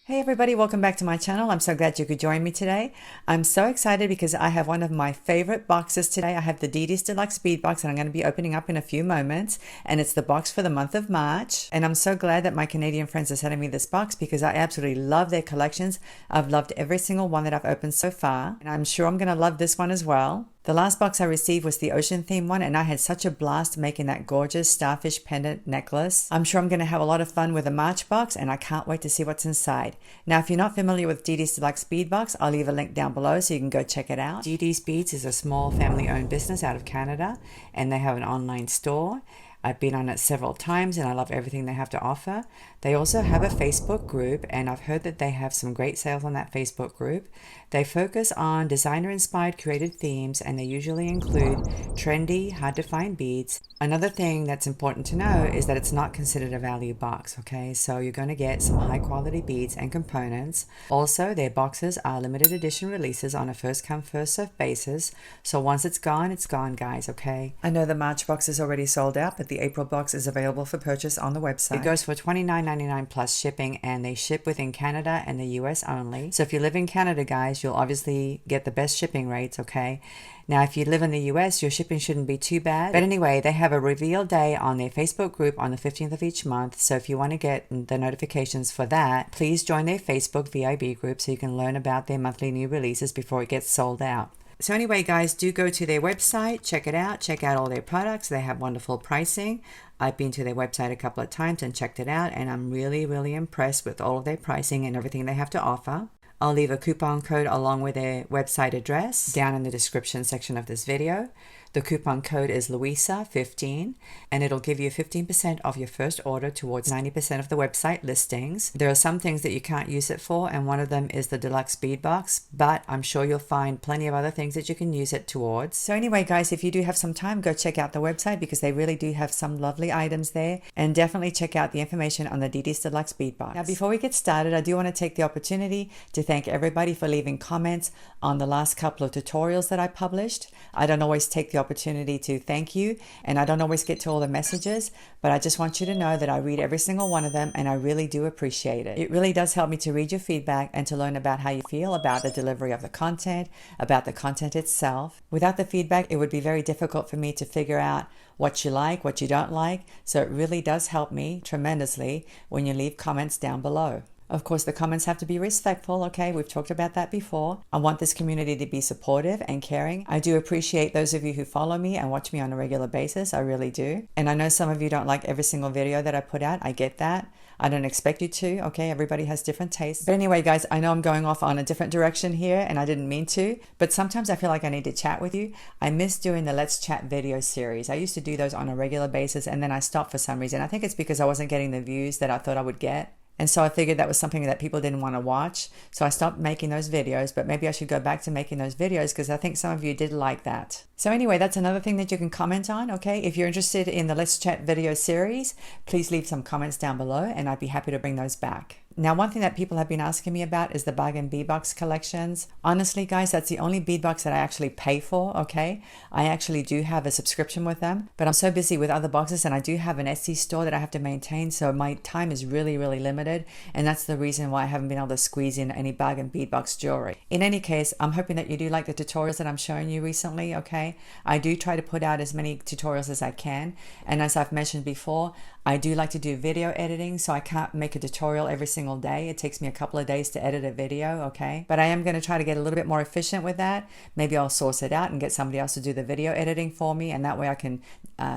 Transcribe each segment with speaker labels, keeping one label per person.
Speaker 1: Hey everybody, welcome back to my channel. I'm so glad you could join me today. I'm so excited because I have one of my favorite boxes today. I have the Didi's Deluxe Bead box and I'm going to be opening up in a few moments, and it's the box for the month of March. And I'm so glad that my Canadian friends are sending me this box because I absolutely love their collections. I've loved every single one that I've opened so far, and I'm sure I'm going to love this one as well. The last box I received was the ocean theme one, and I had such a blast making that gorgeous starfish pendant necklace. I'm sure I'm going to have a lot of fun with the March box, and I can't wait to see what's inside. Now, if you're not familiar with Didi's Deluxe Bead box, I'll leave a link down below so you can go check it out. Didi's Beads is a small family-owned business out of Canada, and they have an online store. I've been on it several times and I love everything they have to offer. They also have a Facebook group, and I've heard that they have some great sales on that Facebook group. They focus on designer-inspired created themes, and they usually include trendy, hard-to-find beads. Another thing that's important to know is that it's not considered a value box, okay? So you're going to get some high-quality beads and components. Also, their boxes are limited edition releases on a first-come, first-served basis. So once it's gone, guys, okay? I know the March box is already sold out, but the April box is available for purchase on the website. It goes for $29.99 plus shipping, and they ship within Canada and the US only. So if you live in Canada, guys, you'll obviously get the best shipping rates, okay? Now, if you live in the US, your shipping shouldn't be too bad. But anyway, they have a reveal day on their Facebook group on the 15th of each month. So if you want to get the notifications for that, please join their Facebook VIB group so you can learn about their monthly new releases before it gets sold out. So anyway, guys, do go to their website, check it out, check out all their products. They have wonderful pricing. I've been to their website a couple of times and checked it out, and I'm really impressed with all of their pricing and everything they have to offer. I'll leave a coupon code along with their website address down in the description section of this video. The coupon code is Luisa15, and it'll give you 15% off your first order towards 90% of the website listings. There are some things that you can't use it for, and one of them is the Deluxe Bead box, but I'm sure you'll find plenty of other things that you can use it towards. So anyway, guys, if you do have some time, go check out the website because they really do have some lovely items there, and definitely check out the information on the Didi's Deluxe Bead box. Now, before we get started, I do want to take the opportunity to thank everybody for leaving comments on the last couple of tutorials that I published. I don't always take the opportunity to thank you, and I don't always get to all the messages, but I just want you to know that I read every single one of them, and I really do appreciate it. It really does help me to read your feedback and to learn about how you feel about the delivery of the content, about the content itself. Without the feedback, it would be very difficult for me to figure out what you like, what you don't like, so it really does help me tremendously when you leave comments down below. Of course, the comments have to be respectful, okay? We've talked about that before. I want this community to be supportive and caring. I do appreciate those of you who follow me and watch me on a regular basis. I really do. And I know some of you don't like every single video that I put out. I get that. I don't expect you to, okay? Everybody has different tastes. But anyway, guys, I know I'm going off on a different direction here, and I didn't mean to, but sometimes I feel like I need to chat with you. I miss doing the Let's Chat video series. I used to do those on a regular basis, and then I stopped for some reason. I think it's because I wasn't getting the views that I thought I would get. And so I figured that was something that people didn't want to watch. So I stopped making those videos, but maybe I should go back to making those videos because I think some of you did like that. So anyway, that's another thing that you can comment on, okay? If you're interested in the Let's Chat video series, please leave some comments down below and I'd be happy to bring those back. Now, one thing that people have been asking me about is the bargain bead box collections. Honestly, guys, that's the only bead box that I actually pay for, okay? I actually do have a subscription with them, but I'm so busy with other boxes, and I do have an Etsy store that I have to maintain, so my time is really limited, and that's the reason why I haven't been able to squeeze in any bargain bead box jewelry. In any case, I'm hoping that you do like the tutorials that I'm showing you recently, okay? I do try to put out as many tutorials as I can, and as I've mentioned before, I do like to do video editing, so I can't make a tutorial every single day. It takes me a couple of days to edit a video, okay? But I am going to try to get a little bit more efficient with that. Maybe I'll source it out and get somebody else to do the video editing for me, and that way I can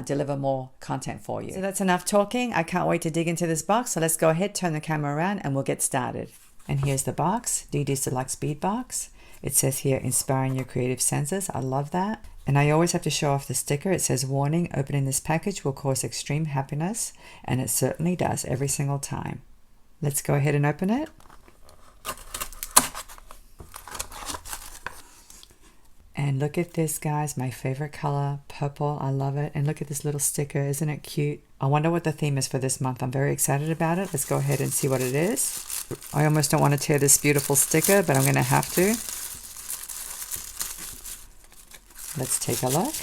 Speaker 1: deliver more content for you. So that's enough talking. I can't wait to dig into this box, so let's go ahead, turn the camera around, and we'll get started. And here's the box, Didi's Deluxe Bead box. It says here, inspiring your creative senses. I love that. And I always have to show off the sticker. It says, warning, opening this package will cause extreme happiness. And it certainly does every single time. Let's go ahead and open it. And look at this, guys, my favorite color, purple. I love it. And look at this little sticker. Isn't it cute? I wonder what the theme is for this month. I'm very excited about it. Let's go ahead and see what it is. I almost don't want to tear this beautiful sticker, but I'm going to have to. Let's take a look.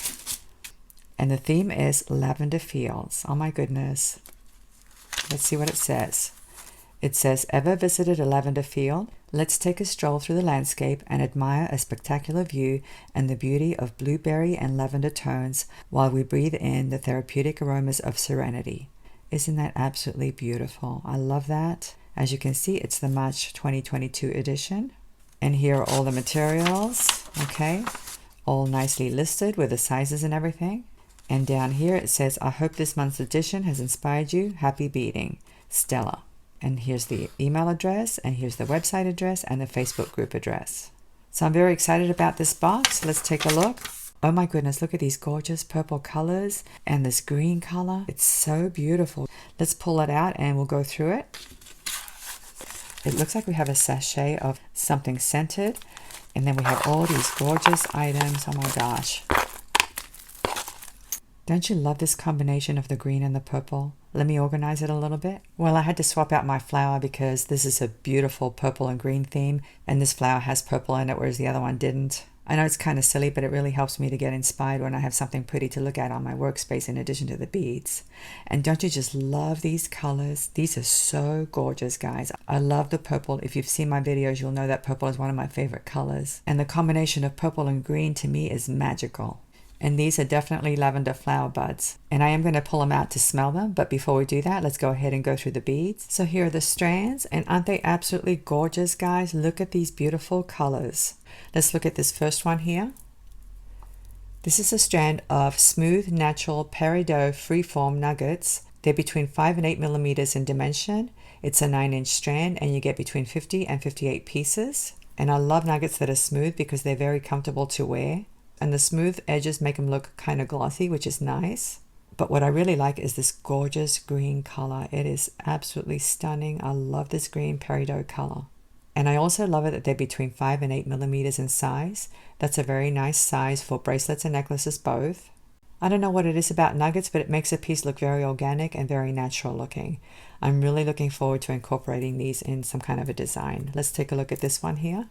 Speaker 1: And the theme is Lavender Fields. Oh my goodness. Let's see what it says. It says, ever visited a lavender field? Let's take a stroll through the landscape and admire a spectacular view and the beauty of blueberry and lavender tones while we breathe in the therapeutic aromas of serenity. Isn't that absolutely beautiful? I love that. As you can see, it's the March 2022 edition. And here are all the materials, okay? All nicely listed with the sizes and everything. And down here it says, I hope this month's edition has inspired you. Happy beading, Stella. And here's the email address, and here's the website address, and the Facebook group address. So I'm very excited about this box. Let's take a look. Oh my goodness, look at these gorgeous purple colors and this green color. It's so beautiful. Let's pull it out and we'll go through it. It looks like we have a sachet of something scented, and then we have all these gorgeous items. Oh my gosh. Don't you love this combination of the green and the purple? Let me organize it a little bit. Well, I had to swap out my flower because this is a beautiful purple and green theme, and this flower has purple in it, whereas the other one didn't. I know it's kind of silly, but it really helps me to get inspired when I have something pretty to look at on my workspace in addition to the beads. And don't you just love these colors? These are so gorgeous, guys. I love the purple. If you've seen my videos, you'll know that purple is one of my favorite colors. And the combination of purple and green to me is magical. And these are definitely lavender flower buds. And I am going to pull them out to smell them. But before we do that, let's go ahead and go through the beads. So here are the strands. And aren't they absolutely gorgeous, guys? Look at these beautiful colors. Let's look at this first one here. This is a strand of smooth, natural peridot freeform nuggets. They're between 5 and 8 millimeters in dimension. It's a 9-inch strand, and you get between 50 and 58 pieces. And I love nuggets that are smooth because they're very comfortable to wear. And the smooth edges make them look kind of glossy, which is nice. But what I really like is this gorgeous green color. It is absolutely stunning. I love this green peridot color. And I also love it that they're between 5 and 8 millimeters in size. That's a very nice size for bracelets and necklaces both. I don't know what it is about nuggets, but it makes a piece look very organic and very natural looking. I'm really looking forward to incorporating these in some kind of a design. Let's take a look at this one here.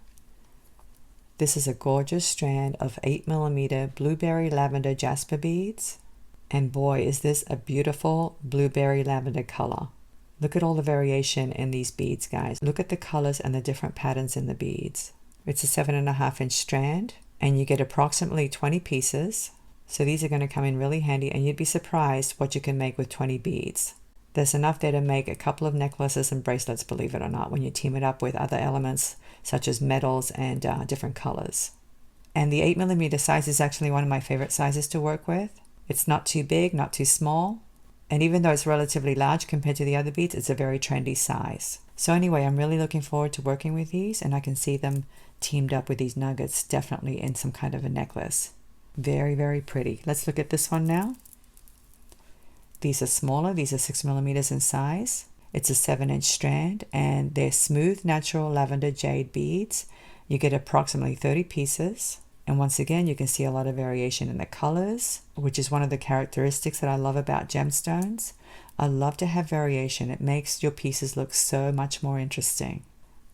Speaker 1: This is a gorgeous strand of 8 millimeter blueberry lavender jasper beads. And boy, is this a beautiful blueberry lavender color. Look at all the variation in these beads, guys. Look at the colors and the different patterns in the beads. It's a 7.5-inch strand, and you get approximately 20 pieces. So these are going to come in really handy, and you'd be surprised what you can make with 20 beads. There's enough there to make a couple of necklaces and bracelets, believe it or not, when you team it up with other elements such as metals and different colors. And the 8 millimeter size is actually one of my favorite sizes to work with. It's not too big, not too small. And even though it's relatively large compared to the other beads, it's a very trendy size. So anyway, I'm really looking forward to working with these, and I can see them teamed up with these nuggets definitely in some kind of a necklace. Very, very pretty. Let's look at this one now. These are smaller. These are 6 millimeters in size. It's a 7-inch strand, and they're smooth, natural lavender jade beads. You get approximately 30 pieces. And once again, you can see a lot of variation in the colors, which is one of the characteristics that I love about gemstones. I love to have variation. It makes your pieces look so much more interesting.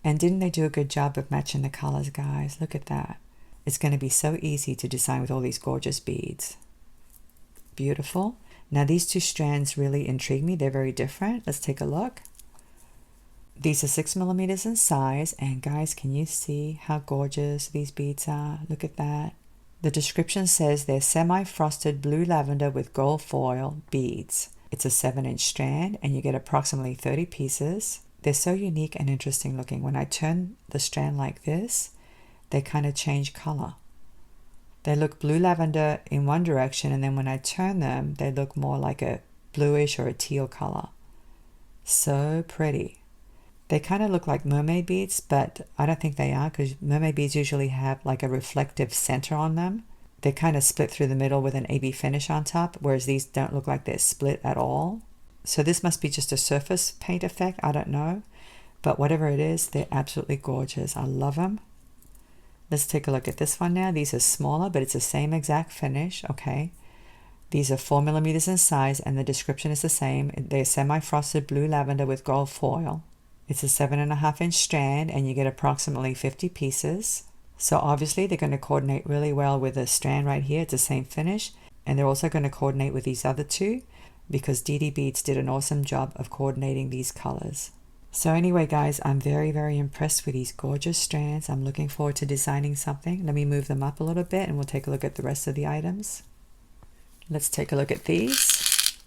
Speaker 1: And didn't they do a good job of matching the colors, guys? Look at that. It's going to be so easy to design with all these gorgeous beads. Beautiful. Now these two strands really intrigue me. They're very different. Let's take a look. These are 6 millimeters in size, and guys, can you see how gorgeous these beads are? Look at that. The description says they're semi-frosted blue lavender with gold foil beads. It's a 7-inch strand, and you get approximately 30 pieces. They're so unique and interesting looking. When I turn the strand like this, they kind of change color. They look blue lavender in one direction, and then when I turn them, they look more like a bluish or a teal color. So pretty. They kind of look like mermaid beads, but I don't think they are, because mermaid beads usually have like a reflective center on them. They're kind of split through the middle with an AB finish on top, whereas these don't look like they're split at all. So this must be just a surface paint effect, I don't know. But whatever it is, they're absolutely gorgeous. I love them. Let's take a look at this one now. These are smaller, but it's the same exact finish, okay? These are 4 millimeters in size, and the description is the same. They're semi-frosted blue lavender with gold foil. It's a 7.5-inch strand, and you get approximately 50 pieces. So obviously they're going to coordinate really well with the strand right here. It's the same finish, and they're also going to coordinate with these other two because Didi Beads did an awesome job of coordinating these colors. So anyway, guys, I'm very impressed with these gorgeous strands. I'm looking forward to designing something. Let me move them up a little bit and we'll take a look at the rest of the items. Let's take a look at these.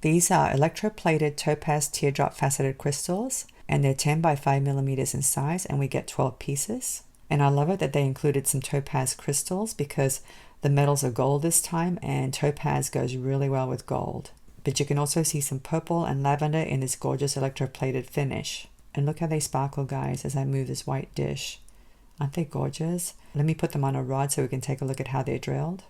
Speaker 1: These are electroplated topaz teardrop faceted crystals, and they're 10 by 5 millimeters in size, and we get 12 pieces. And I love it that they included some topaz crystals because the metals are gold this time, and topaz goes really well with gold. But you can also see some purple and lavender in this gorgeous electroplated finish. And look how they sparkle, guys, as I move this white dish. Aren't they gorgeous? Let me put them on a rod so we can take a look at how they're drilled.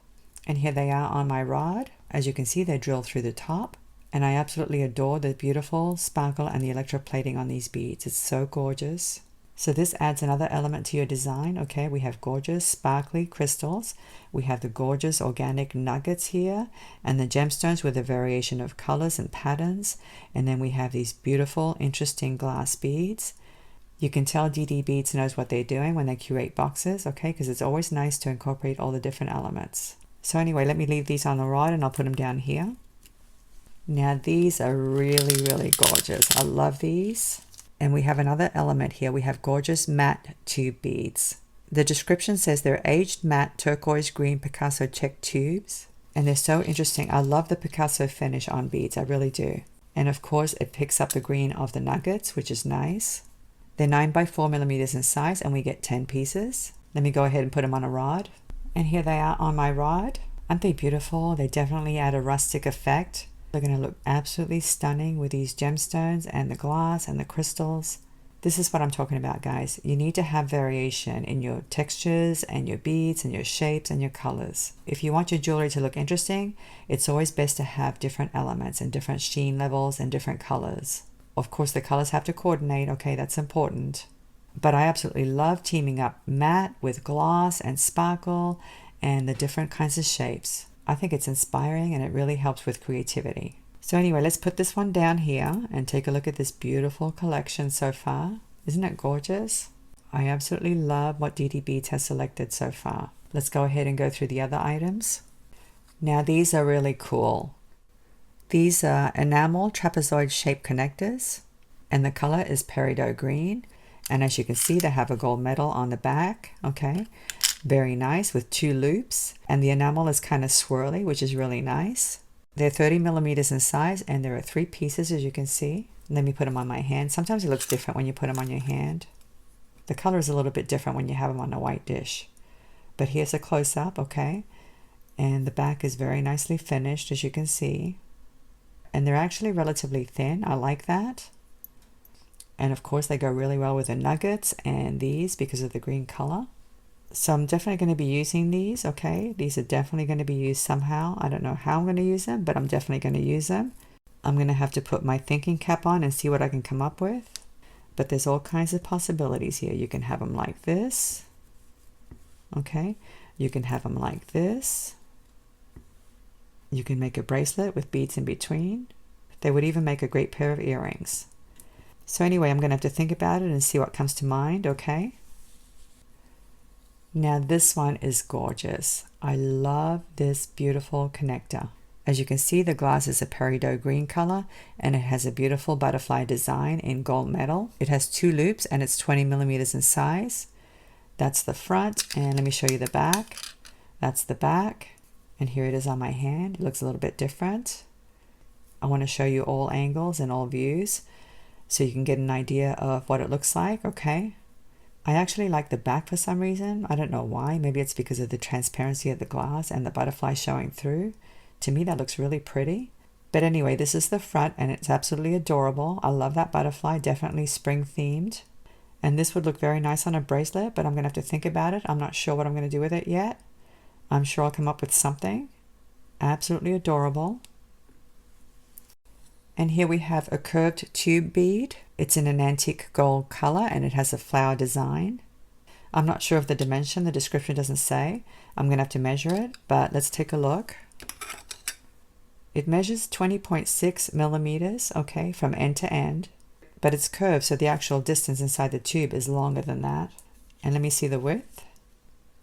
Speaker 1: And here they are on my rod. As you can see, they're drilled through the top. And I absolutely adore the beautiful sparkle and the electroplating on these beads. It's so gorgeous. So this adds another element to your design. Okay, we have gorgeous sparkly crystals. We have the gorgeous organic nuggets here and the gemstones with a variation of colors and patterns. And then we have these beautiful, interesting glass beads. You can tell Didi Beads knows what they're doing when they curate boxes, okay, because it's always nice to incorporate all the different elements. So anyway, let me leave these on the rod and I'll put them down here. Now these are really gorgeous. I love these. And we have another element here. We have gorgeous matte tube beads. The description says they're aged matte turquoise green Picasso check tubes. And they're so interesting. I love the Picasso finish on beads. I really do. And of course, it picks up the green of the nuggets, which is nice. They're 9 by 4 millimeters in size, and we get 10 pieces. Let me go ahead and put them on a rod. And here they are on my rod. Aren't they beautiful? They definitely add a rustic effect. They're going to look absolutely stunning with these gemstones and the glass and the crystals. This is what I'm talking about, guys. You need to have variation in your textures and your beads and your shapes and your colors. If you want your jewelry to look interesting, it's always best to have different elements and different sheen levels and different colors. Of course, the colors have to coordinate. Okay, that's important. But I absolutely love teaming up matte with gloss and sparkle and the different kinds of shapes. I think it's inspiring and it really helps with creativity. So anyway, let's put this one down here and take a look at this beautiful collection so far. Isn't it gorgeous? I absolutely love what Didi Beads has selected so far. Let's go ahead and go through the other items. Now these are really cool. These are enamel trapezoid shaped connectors, and the color is peridot green. And as you can see, they have a gold medal on the back. Okay. Very nice with 2 loops, and the enamel is kind of swirly, which is really nice. They're 30 millimeters in size, and there are 3 pieces, as you can see. Let me put them on my hand. Sometimes it looks different when you put them on your hand. The color is a little bit different when you have them on a white dish. But here's a close-up, okay? And the back is very nicely finished, as you can see. And they're actually relatively thin. I like that. And of course, they go really well with the nuggets and these because of the green color. So I'm definitely going to be using these, okay? These are definitely going to be used somehow. I don't know how I'm going to use them, but I'm definitely going to use them. I'm going to have to put my thinking cap on and see what I can come up with. But there's all kinds of possibilities here. You can have them like this, okay? You can have them like this. You can make a bracelet with beads in between. They would even make a great pair of earrings. So anyway, I'm going to have to think about it and see what comes to mind, okay? Now this one is gorgeous. I love this beautiful connector. As you can see, the glass is a peridot green color and it has a beautiful butterfly design in gold metal. It has 2 loops and it's 20 millimeters in size. That's the front, and let me show you the back. That's the back, and here it is on my hand. It looks a little bit different. I want to show you all angles and all views so you can get an idea of what it looks like, okay? I actually like the back for some reason. I don't know why. Maybe it's because of the transparency of the glass and the butterfly showing through. To me, that looks really pretty. But anyway, this is the front and it's absolutely adorable. I love that butterfly, definitely spring themed. And this would look very nice on a bracelet, but I'm going to have to think about it. I'm not sure what I'm going to do with it yet. I'm sure I'll come up with something. Absolutely adorable. And here we have a curved tube bead. It's in an antique gold color and it has a flower design. I'm not sure of the dimension. The description doesn't say. I'm going to have to measure it, but let's take a look. It measures 20.6 millimeters, okay, from end to end, but it's curved, so the actual distance inside the tube is longer than that. And let me see the width.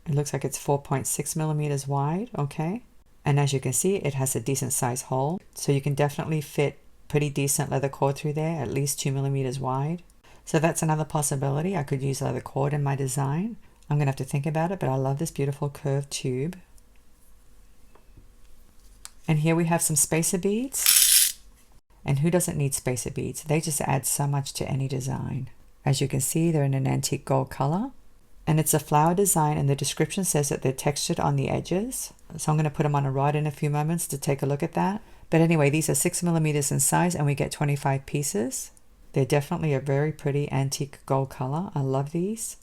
Speaker 1: It looks like it's 4.6 millimeters wide, okay. And as you can see, it has a decent size hole, so you can definitely fit pretty decent leather cord through there, at least 2 millimeters wide. So that's another possibility. I could use leather cord in my design. I'm going to have to think about it, but I love this beautiful curved tube. And here we have some spacer beads. And who doesn't need spacer beads? They just add so much to any design. As you can see, they're in an antique gold color. And it's a flower design, and the description says that they're textured on the edges. So I'm going to put them on a rod in a few moments to take a look at that. But anyway, these are 6 millimeters in size, and we get 25 pieces. They're definitely a very pretty antique gold color. I love these.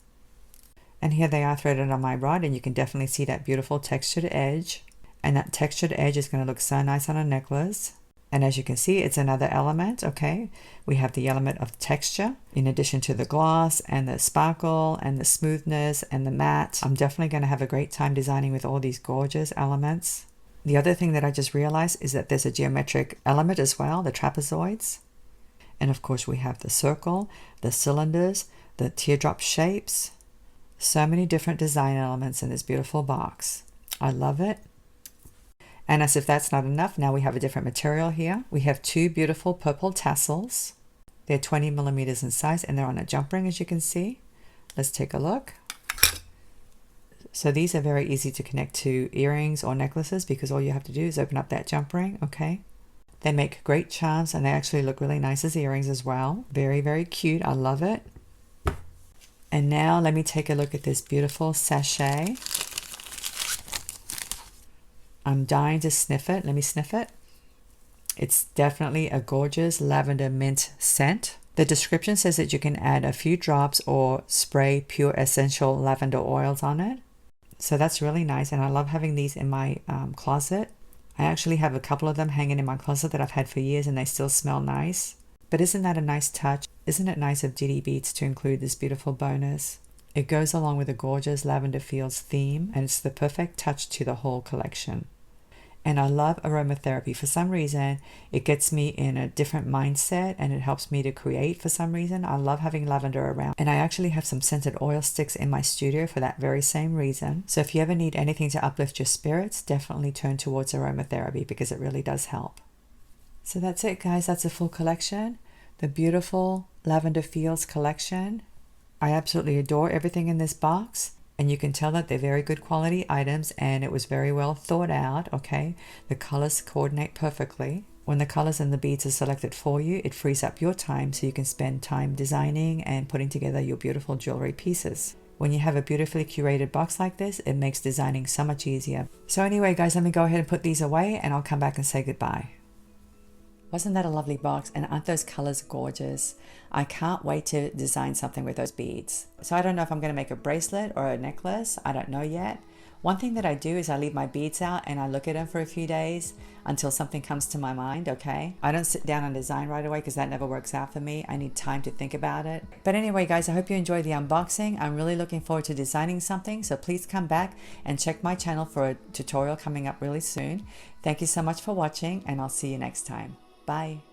Speaker 1: And here they are threaded on my rod, and you can definitely see that beautiful textured edge. And that textured edge is going to look so nice on a necklace. And as you can see, it's another element, okay? We have the element of texture in addition to the gloss and the sparkle and the smoothness and the matte. I'm definitely going to have a great time designing with all these gorgeous elements. The other thing that I just realized is that there's a geometric element as well, the trapezoids. And of course we have the circle, the cylinders, the teardrop shapes. So many different design elements in this beautiful box. I love it. And as if that's not enough, now we have a different material here. We have 2 beautiful purple tassels. They're 20 millimeters in size, and they're on a jump ring, as you can see. Let's take a look. So these are very easy to connect to earrings or necklaces because all you have to do is open up that jump ring, okay? They make great charms, and they actually look really nice as earrings as well. Very, very cute. I love it. And now let me take a look at this beautiful sachet. I'm dying to sniff it. Let me sniff it. It's definitely a gorgeous lavender mint scent. The description says that you can add a few drops or spray pure essential lavender oils on it. So that's really nice, and I love having these in my closet. I actually have a couple of them hanging in my closet that I've had for years, and they still smell nice. But isn't that a nice touch? Isn't it nice of Didi Beads to include this beautiful bonus? It goes along with a gorgeous Lavender Fields theme, and it's the perfect touch to the whole collection. And I love aromatherapy. For some reason, it gets me in a different mindset, and it helps me to create for some reason. I love having lavender around. And I actually have some scented oil sticks in my studio for that very same reason. So if you ever need anything to uplift your spirits, definitely turn towards aromatherapy because it really does help. So that's it, guys. That's a full collection. The beautiful Lavender Fields collection. I absolutely adore everything in this box. And you can tell that they're very good quality items, and it was very well thought out, okay? The colors coordinate perfectly. When the colors and the beads are selected for you, it frees up your time so you can spend time designing and putting together your beautiful jewelry pieces. When you have a beautifully curated box like this, it makes designing so much easier. So anyway, guys, let me go ahead and put these away, and I'll come back and say goodbye. Wasn't that a lovely box? And aren't those colors gorgeous? I can't wait to design something with those beads. So I don't know if I'm going to make a bracelet or a necklace. I don't know yet. One thing that I do is I leave my beads out and I look at them for a few days until something comes to my mind, okay? I don't sit down and design right away because that never works out for me. I need time to think about it. But anyway, guys, I hope you enjoyed the unboxing. I'm really looking forward to designing something. So please come back and check my channel for a tutorial coming up really soon. Thank you so much for watching, and I'll see you next time. Bye.